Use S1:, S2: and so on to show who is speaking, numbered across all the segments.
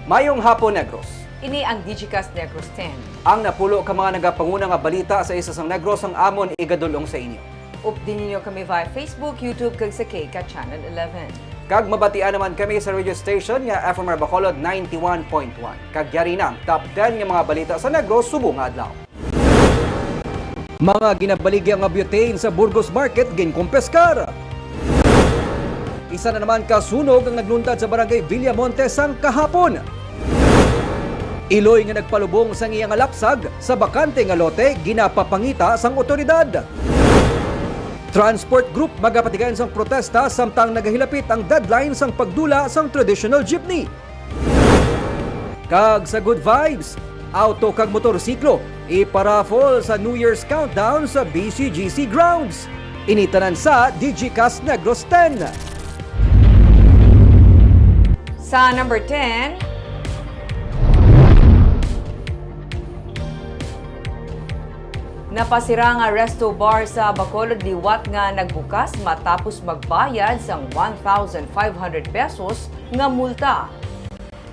S1: Mayong hapon, Negros.
S2: Ini ang Digicast Negros 10.
S1: Ang napulo ka mga nagapanguna nga balita sa isa sang Negros ang amon igadulong sa inyo.
S2: Updin niyo kami via Facebook, YouTube, kag sa KK Channel 11.
S1: Kag mabatian naman kami sa radio station nga FMR Bacolod 91.1. Kag yari na ang top 10 nga mga balita sa Negros subong adlaw. Mga ginabaligya nga butane sa Burgos Market ginkumpeskar. Isa na naman kasunog ang nagluntad sa barangay Villamonte sang kahapon. Iloy nga nagpalubong sang iyang lapsag sa bakante nga lote ginapapangita sang otoridad. Transport Group magapatigayon sang protesta samtang nagahilapit ang deadline sang pagdula sang traditional jeepney. Kag sa good vibes, auto kag motorsiklo iparaffle sa New Year's countdown sa BCGC grounds. Initanan sa Digicast Negros 10.
S2: Sa number 10, napasira nga resto bar sa Bacolod liwat nga nagbukas matapos magbayad sang 1,500 pesos nga multa.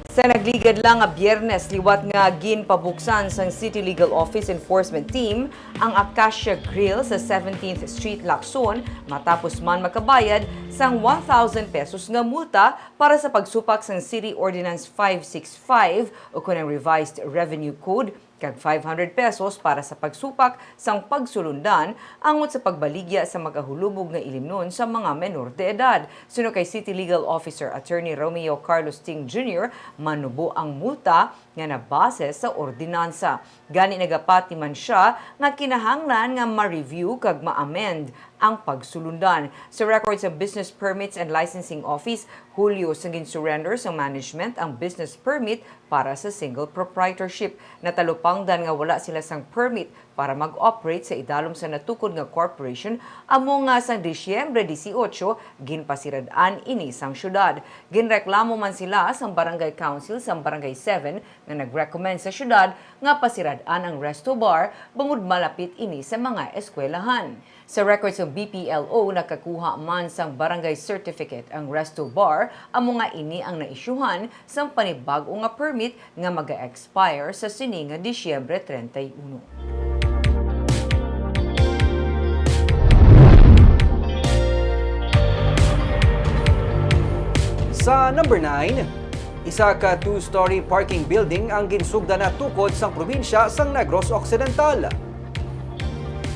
S2: Sa nagligad lang nga Biyernes, liwat nga ginpabuksan sang City Legal Office Enforcement Team ang Acacia Grill sa 17th Street, Lacson matapos man makabayad sang 1,000 pesos nga multa para sa pagsupak sang City Ordinance 565 o kunang Revised Revenue Code kag 500 pesos para sa pagsupak sang pagsulundan angot sa pagbaligya sa magahulubog nga ilimnon sa mga menor de edad. Suno kay City Legal Officer Attorney Romeo Carlos Ting Jr., manubo ang multa nga nabase sa ordinansa. Gani nagapati man siya nga kinahanglan nga ma-review kag ma-amend ang pagsulundan. Sa records sa Business Permits and Licensing Office, Hulyo sang surrender sa management ang business permit para sa single proprietorship. Natalupangdan nga wala sila sang permit para mag-operate sa idalom sa natukod nga corporation amo nga sang Disyembre 18 ginpasiradaan ini sang syudad. Ginreklamo man sila sang Barangay Council sang Barangay 7 nga nag-recommend sa syudad nga pasiradaan ang resto bar bangod malapit ini sa mga eskwelahan. Sa records ng BPLO, nakakuha man sang barangay certificate ang resto bar, amo nga ini ang naisyuhan sang panibag-o nga permit nga maga-expire sa sini nga Disyembre 31.
S1: Sa number 9, isa ka two-story parking building ang ginsugda na tukod sang probinsya sang Negros Occidental.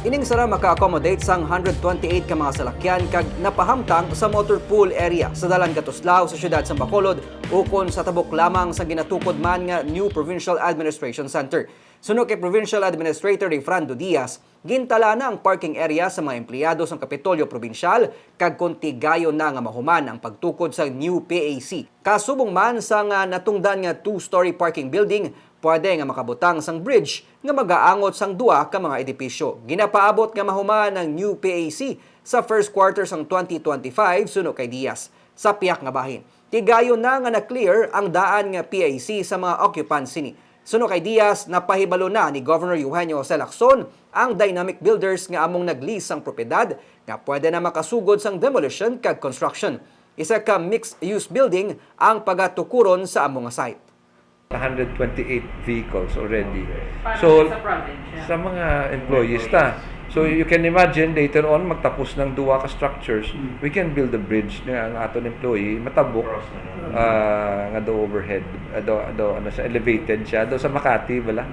S1: Ining sara maka-accommodate sang 128 ka mga salakyan kag napahamtang sa motor pool area sa Dalan Katuslao sa siyudad sang Bacolod ukon sa tabok lamang sa ginatukod man nga New Provincial Administration Center. Suno kay Provincial Administrator Frando Diaz, gintala na ang parking area sa mga empleyado sang Kapitolyo Provincial kag kontigayo na nga mahuman ang pagtukod sa New PAC. Kasubong man sa nga natungdan nga two-story parking building, pwede nga makabutang sang bridge nga magaangot sang duwa ka mga edipisyo. Ginapaabot nga mahuman ang New PAC sa first quarter sang 2025 suno kay Diaz sa piyak nga bahin. Tigayo na nga na-clear ang daan nga PAC sa mga occupants sini. Suno kay Diaz, napahibalo na ni Governor Eugenio Jose Lacson ang dynamic builders nga among nag-lease sang propiedad nga pwede na makasugod sang demolition kag construction. Isa ka mixed-use building ang pagatukuron sa among site.
S3: 128 vehicles already. So, sa mga employees ta. So, you can imagine later on, magtapos ng duwa ka structures, we can build a bridge nga ang aton employee, matabok, nga do overhead, ano sa elevated siya, do sa Makati, bala.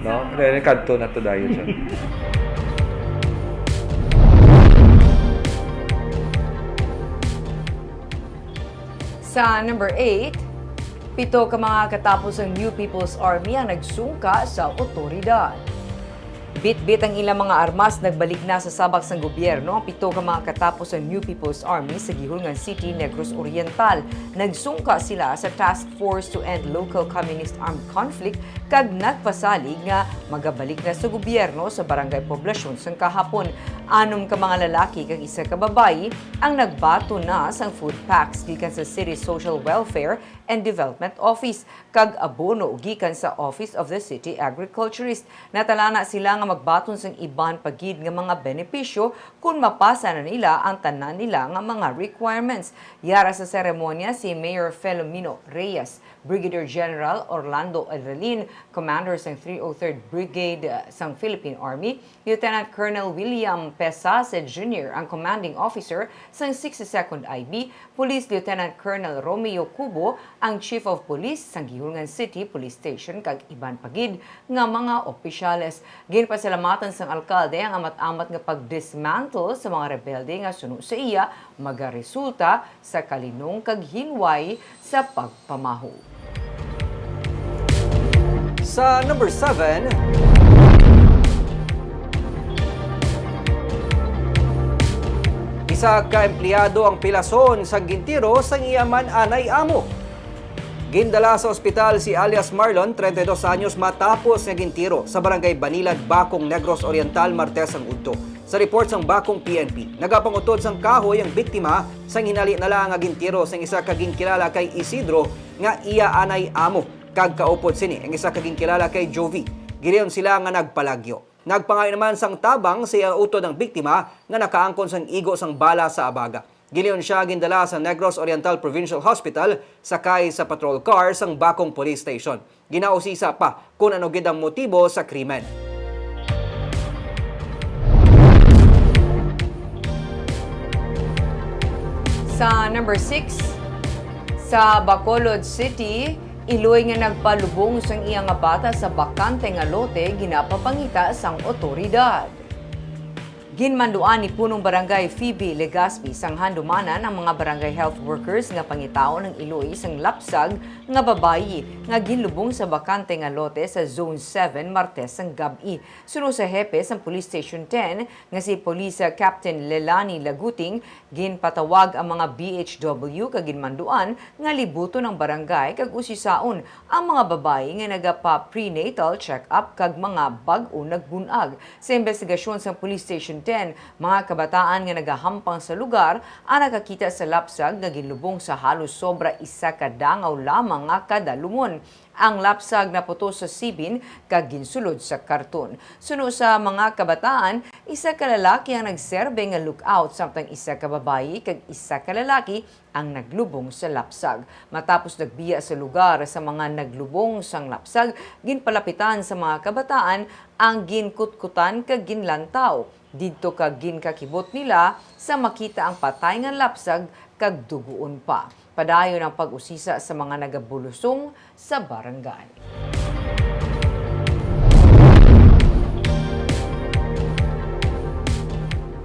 S3: No? Kaya kanto na to dayon siya.
S2: Sa number 8, pito ka mga katapos ng New People's Army ang nagsungka sa otoridad. Bit-bit ang ilang mga armas nagbalik na sa sabak sang gobyerno ang pito ka mga katapos ng New People's Army sa Gihulngan City, Negros Oriental. Nagsungka sila sa Task Force to End Local Communist Armed Conflict kag nagpasalig nga magabalik na sa gobyerno sa barangay poblasyon sang kahapon. Anom ka mga lalaki kag isa ka babayi ang nagbato na sang food packs gikan sa City Social Welfare and Development Office kag abono gikan sa Office of the City Agriculturist. Natalana sila nga magbaton sang iban pagid nga mga benepisyo kung mapasa na nila ang tanan nila nga mga requirements. Yara sa seremonya si Mayor Filomeno Reyes, Brigadier General Orlando Adelin, Commander sang 303rd Brigade sang Philippine Army, Lieutenant Colonel William Pesase Jr. ang commanding officer sang 62nd IB, Police Lieutenant Colonel Romeo Cubo ang Chief of Police sang Gihungan City Police Station kag iban pagid nga mga opisyales. Ginpasalamatan sang alkalde ang amat-amat nga pagdismantle sa mga rebelde nga suno sa iya magaresulta sa kalinong kag hinway sa pagpamaho.
S1: Sa number 7, isa ka empleyado ang pilason sa gintiro sa iyaman anay amo. Gindala sa ospital si alias Marlon, 32 anyos, matapos nga gintiro sa barangay Banilad, Bacong, Negros Oriental, Martes ang udto. Sa report sang Bacong PNP, nagapangutod sang kahoy ang biktima sang hinali na lang nga gintiro sang isa ka ginkilala kay Isidro nga iya anay amo. Kag kaupod sini ang isa ka ginkilala kay Jovi. Giliyon sila nga nagpalagyo. Nagpangay naman sang tabang sa utod ng biktima nga nakaangkon sang igo sang bala sa abaga. Giliyon siya gindala sa Negros Oriental Provincial Hospital sakay sa patrol car sang Bacong Police Station. Ginausisa pa kung ano gid ang motibo sa krimen.
S2: Sa number 6, sa Bacolod City, iloy nga nagpalubong sang iyang nga bata sa bakante nga lote ginapapangita sang otoridad. Ginmanduan ni punong barangay Phoebe Legazpi sang handumanan ang mga barangay health workers nga pangitao ng iloy sang lapsag nga babayi nga ginlubong sa bakante nga lote sa Zone 7 Martes sang gabi. Suno sa hepe sang Police Station 10 nga si Police Captain Lelani Laguting, ginpatawag ang mga BHW kag ginmanduan nga libuto ng barangay kag usisaon ang mga babayi nga nagapa-prenatal check-up kag mga bag-o nagbunag. Sa investigasyon sa Police Station 10, mga kabataan nga nagahampang sa lugar ang nakakita sa lapsag nga ginlubong sa halos sobra isa ka dangaw lamang nga kada lumon. Ang lapsag na puto sa sibin kag ginsulod sa karton. Suno sa mga kabataan, isa ka lalaki ang nagserbe nga lookout samtang isa ka babayi kag isa ka lalaki ang naglubong sa lapsag. Matapos nagbiya sa lugar sa mga naglubong sang lapsag, ginpalapitan sa mga kabataan ang ginkutkutan kag ginlantaw. Didto kag ginkakibot nila sa makita ang patay nga lapsag kag duguon pa. Padayon ang pag-usisa sa mga nagabulusong sa barangay.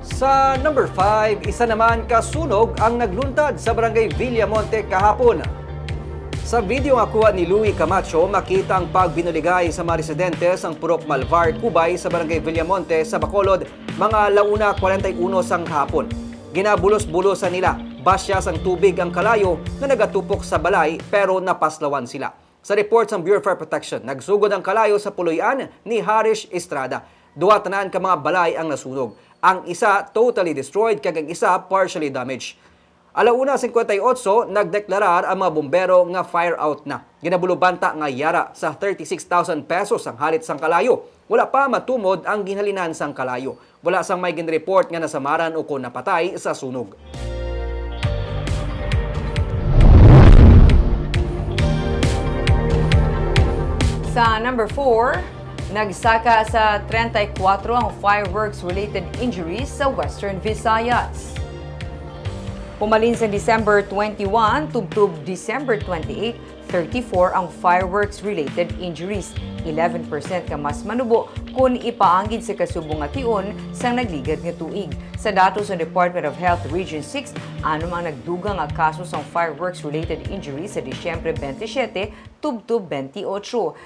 S1: Sa number 5, isa naman kasunog ang nagluntad sa barangay Villamonte kahapon. Sa video nga kuha ni Louie Camacho, makita ang pagbinuligay sa mga residente sang Purok Malvar, Cubay sa barangay Villamonte sa Bacolod, mga 1:41 sang hapon. Ginabulos-bulosan nila, basya sang tubig ang kalayo na nagatupok sa balay pero napaslawan sila. Sa report ng Bureau of Fire Protection, nagsugod ang kalayo sa puluyan ni Harish Estrada. Duwa tanan ka mga balay ang nasunog. Ang isa totally destroyed kag ang isa partially damaged. 1:58, nagdeklarar ang mga bombero nga fire out na. Ginabulubanta nga yara sa 36,000 pesos ang halit sang kalayo. Wala pa matumod ang ginhalinan sang kalayo. Wala sang may ginreport nga nasamaran o kung napatay sa sunog.
S2: Sa number 4, nagsaka sa 34 ang fireworks-related injuries sa Western Visayas. Pumalin sa December 21 tubtub December 28, 34 ang fireworks-related injuries. 11% ka mas manubo kung ipaanggid sa kasubong nga tion sa nagligad nga tuig. Sa datos ng Department of Health Region 6, ano ang nagdugang nga kaso sa fireworks-related injuries sa Disyembre 27, tubtub 28.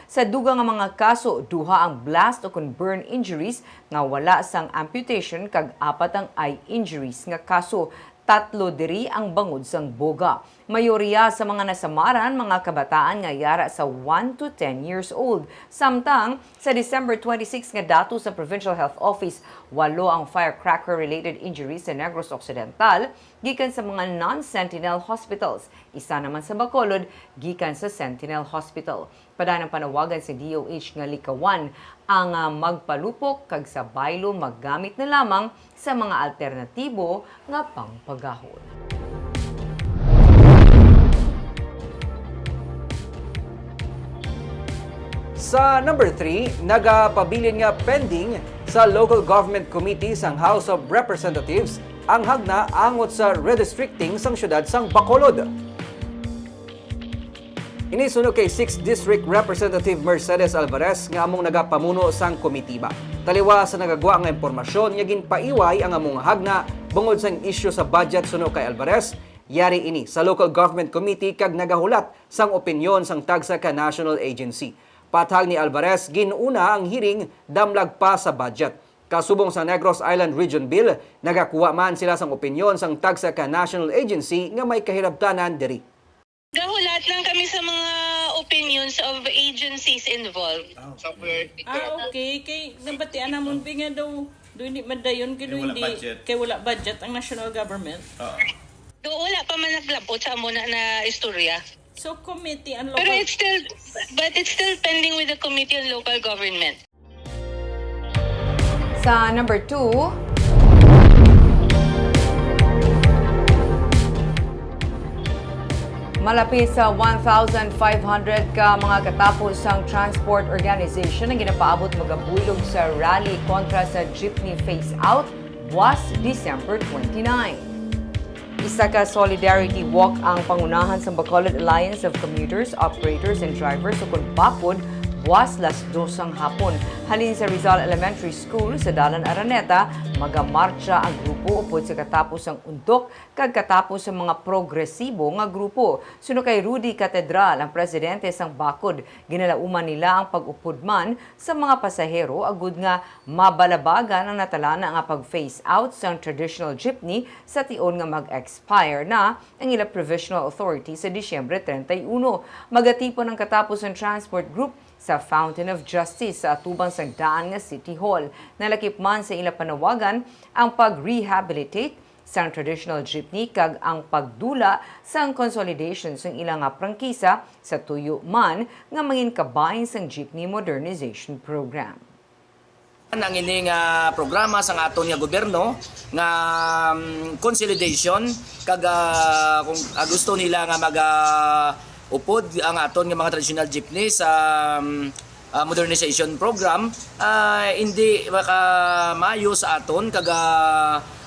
S2: Sa dugang nga mga kaso, duha ang blast o burn injuries nga wala sang amputation kag 4 ang eye injuries nga kaso. 3 diri ang bangod sang boga. Mayoriya sa mga nasamaran, mga kabataan nga yara sa 1 to 10 years old. Samtang, sa December 26 nga dato sa Provincial Health Office, 8 ang firecracker-related injuries sa Negros Occidental, gikan sa mga non-Sentinel hospitals. Isa naman sa Bacolod, gikan sa Sentinel Hospital. Padanang panawagan si DOH nga likawan ang magpalupok kag sa baylo maggamit na lamang sa mga alternatibo nga pangpagahon.
S1: Sa number 3, nagapabilin nga pending sa Local Government Committee sang House of Representatives ang hagna angot sa redistricting sang syudad sang Bacolod. Inisunod kay 6th District Representative Mercedes Alvarez nga among nagapamuno sang komitiba. Taliwa sa nagagwa nga impormasyon nga ginpaiway ang among hagna bungod sang isyu sa budget suno kay Alvarez. Yari ini sa Local Government Committee kag nagahulat sang opinyon sang tagsa ka National Agency. Patag ni Alvarez, ginuna ang hearing damlag pa sa budget. Kasubong sa Negros Island Region Bill, nagakuha man sila sang opinyon sang tagsa ka National Agency nga may kahirabtanan diri.
S4: Gahulat lang kami sa mga opinions of agencies involved.
S5: Okay. Kay nabatian namon nga daw hindi madayon kay hindi wala budget ang national government.
S4: Do wala pa man naglabot sa amo na istorya.
S5: So committee and
S4: Pero
S5: local
S4: it's still pending with the Committee on Local Government.
S2: Sa number 2, malapit sa 1,500 ka mga katapos ang transport organization ang ginapaabot magabulog sa rally kontra sa jeepney phase-out buwas December 29. Isa ka solidarity walk ang pangunahan sa Bacolod Alliance of Commuters, Operators and Drivers o Bakod buwas 2:00 ang hapon. Halin sa Rizal Elementary School sa Dalan Araneta, magamarcha ang grupo upod sa katapos ang undok kag katapos sa mga progresibo nga grupo. Suno kay Rudy Catedral, ang presidente sang Bakod, ginalauman nila ang pag-upod man sa mga pasahero agud nga mabalabagan ang natalana nga pag-phase out sang traditional jeepney sa tion nga mag-expire na ang ila provisional authority sa Disyembre 31. Magatipon ang katapos ang transport group sa Fountain of Justice sa atubang sang daan nga City Hall. Nalakip man sa ila panawagan ang pag-rehabilitate sang traditional jeepney kag ang pagdula sang consolidation sang ilang nga prangkisa sa tuyo man nga mangin kabahin sang jeepney modernization program.
S6: Ang ining programa sa aton nga gobyerno nga consolidation kag kung gusto nila nga upod ang aton nga mga traditional jeepney sa modernization program, hindi makamayo sa aton kag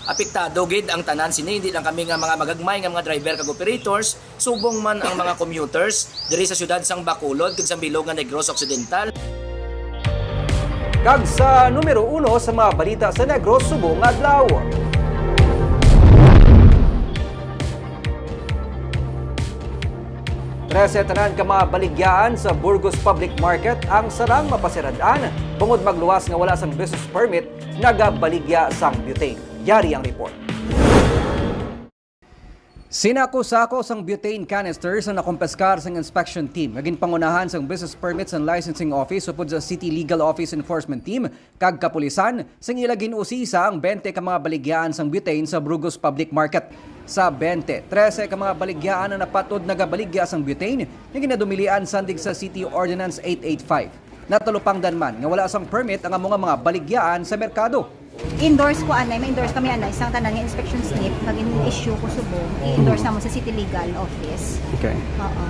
S6: apektado gid ang tanan sini, hindi lang kami nga mga magagmay nga mga driver kag operators, subong man ang mga commuters diri sa syudad sang Bacolod kag sa bilog nga Negros Occidental.
S1: Kag sa numero 1 sa mga balita sa Negros subong adlaw. Trese tanan ka mga baligyaan sa Burgos Public Market ang sarang mapasiradaan bungod magluwas nga wala sang business permit nagabaligya sang butane. Yari ang report. Sinako-sako sang butane canisters ang nakumpeskar sang inspection team. Naging pangunahan sang business permits and licensing office upod sa City Legal Office Enforcement Team kag kapulisan sang ila ginusisa ang 20 ka mga baligyan sang butane sa Burgos Public Market. Sa 20, 13 ka mga baligyaan na napatod nagabaligya sang butane na ginadumilian sandig sa City Ordinance 885. Natulupang danman nga wala sang permit ang mga baligyaan sa merkado.
S7: Endorse ko anay, may-endorse kami anay isang tanan nga inspection slip naging issue ko subong i-endorse namon sa City Legal Office.
S1: Okay.
S7: Oo.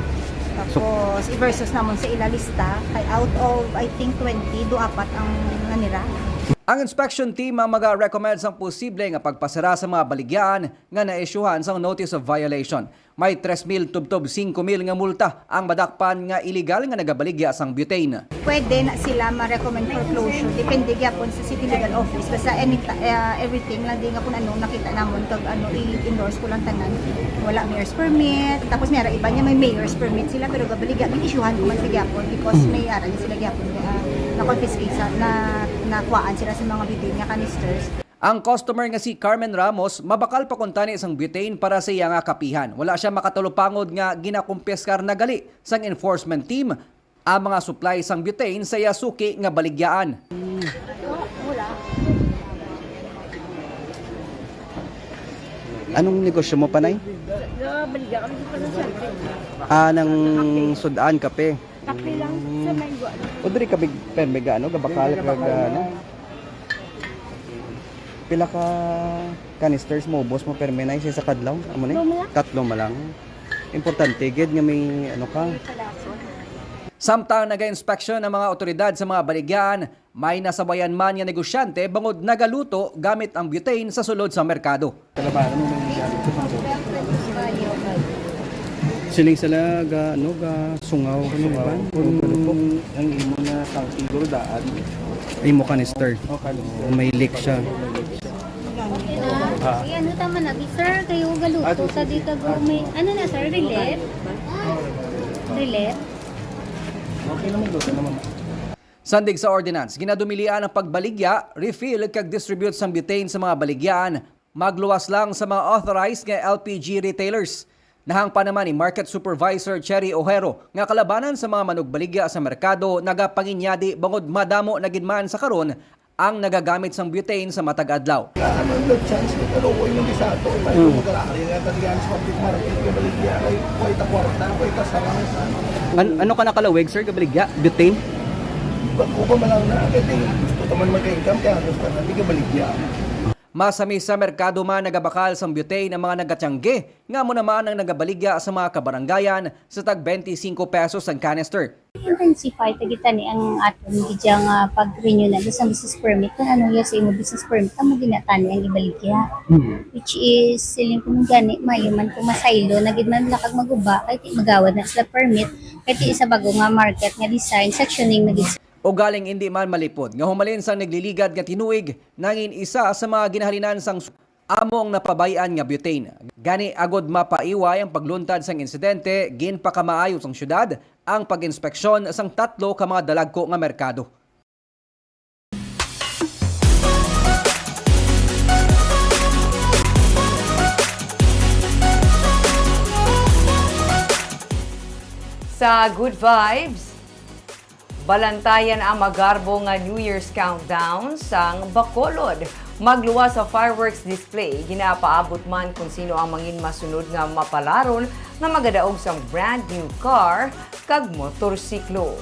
S7: Tapos i-versus namon sa ilalista kay out of I think 20 do apat ang nanira.
S1: Ang inspection team ang mag-recommend sang posible nga pagpasara sa mga baligyan nga na-issuehan sang notice of violation. May 3,000 tubtob 5,000 nga multa ang madakpan nga illegal nga nagabaligya sang butane.
S7: Pwede na sila ma-recommend for closure depende gyapon sa City Legal Office basta everything lang di nga pun nakita namon kag i-endorse ko lang tanan. Wala mayor's permit tapos may iba niya may mayor's permit sila pero gabaligya gi-issuehan ko man sa gyapon because may ara sila gyapon na confiscate na nakuhaan sila sa mga butane nga canisters.
S1: Ang customer nga si Carmen Ramos mabakal pa kuntani isang butane para sa iya nga kapihan. Wala siya makatulupangod nga ginakumpeskar na gali sang enforcement team ang mga supply sang butane sa iya suki nga baligyaan.
S8: Anong negosyo mo, panay? Nang sudaan kape.
S7: Kape lang sa mango.
S8: O diri ka big permega ano, gabakal kag ano. Pila ka canisters mo boss mo permenay sa kadlaw? Amo ni? Tatlo ma lang. Importante gid nga may ano ka.
S1: Samtang naga-inspeksyon ng mga otoridad sa mga baligyan, may nasabayan man nga negosyante bangod nagaluto gamit ang butane sa sulod sa merkado.
S8: Kalabaran mo may gamit sa siling sala ga ano ga sungaw ano ba? Kung ang imo na tangki siguro daan. Imo canister. May leak siya.
S9: Ano tama na, sir, kayo galuto sa dito go may ano na sir, relay? Relay?
S8: Okay naman luto naman.
S1: Sandig sa ordinance, ginadumilian ang pagbaligya, refill kag distribute sang butane sa mga baligyan. Magluwas lang sa mga authorized nga LPG retailers. Nahang pa naman ni Market Supervisor Cherry Ojero nga kalabanan sa mga manugbaligya sa merkado nagapanginyadi bangod madamo na gidman sa karon ang nagagamit sang butane sa matag adlaw.
S8: Ano ka nakalawig sir gabaligya? Butane?
S1: Masami sa merkado man nagabakal sang butane ang mga nagatyangge nga mo naman ang nagabaligya sa mga kabaranggayan sa tag 25 pesos ang canister.
S9: Intensify tagita ni ang aton gidyang pag-renew na sa business permit kung ano yung sa imo business permit amo ginatani ang ibaligya. Which is siling kung gani mayuman kung masaylo na gid man lakag maguba kay ti magawad na sila permit kay ti isa bago nga market nga design sectioning na gid.
S1: O galing hindi man malipod nga humalin sang nagliligad nga tinuig nangin isa sa mga ginahalinan sang among napabayan nga butane. Gani agod mapaiway ang pagluntad sang insidente, ginpakamaayo sang syudad ang pag-inspeksyon sang tatlo ka mga dalagko nga merkado.
S2: Sa Good Vibes, balantayan ang magarbo nga New Year's countdown sang Bacolod. Magluwas sa fireworks display, ginapaabot man kung sino ang mangin masunod nga mapalaron nga magadaog sang brand new car kag motorsiklo.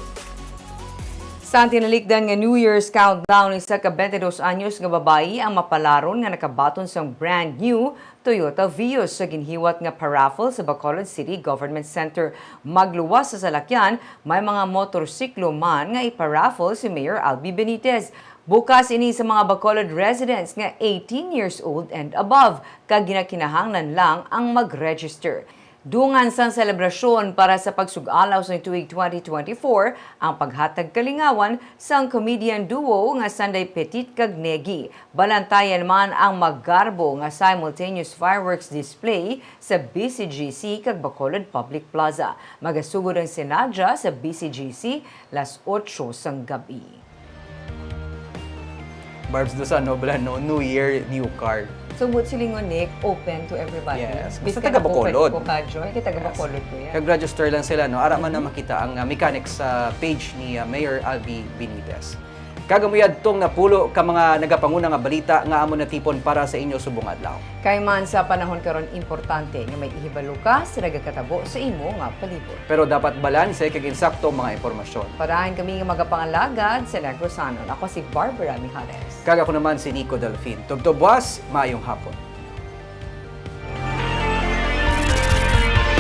S2: Sa tinalikdan nga New Year's countdown, isa ka 22 anyos nga babayi ang mapalaron nga nakabaton sang brand new Toyota Vios sa ginhiwat nga paraffle sa Bacolod City Government Center. Magluwas sa salakyan, may mga motorsiklo man nga iparaffle si Mayor Albi Benitez. Bukas ini sa mga Bacolod residents nga 18 years old and above, kag ginakinahanglan lang ang mag-register. Dungan sang selebrasyon para sa pagsug-alaw sa tuig 2024 ang paghatag kalingawan sang comedian duo nga Sunday Petit kag Negi. Balantayan man ang maggarbo nga simultaneous fireworks display sa BCGC kag Bacolod Public Plaza. Magasugod ang sinadya sa BCGC las 8 sang gabi.
S1: Barbs do sa Nobla no New Year, new car.
S2: So, but silingon, Nick, open to everybody.
S1: Yes.
S2: Bis
S1: Basta taga Bacolod.
S2: Ko ka, Joy. Kaya taga Bacolod ko yan.
S1: Kag-register lang sila, no? Ara man na makita ang mechanics sa page ni Mayor Albi Benitez. Kagamuyad tong napulo ka mga nagapanguna nga balita nga amo natipon para sa inyo subong adlaw.
S2: Kay man sa panahon karon importante nga may ihibalo ka sa nagakatabo sa imo nga palibot.
S1: Pero dapat balanse kag insakto mga impormasyon.
S2: Parahin kami nga magapangalagad sa Negrosanon. Ako si Barbara Mijares.
S1: Kag ako naman si Nico Delfin. Tubtubwas, maayong hapon.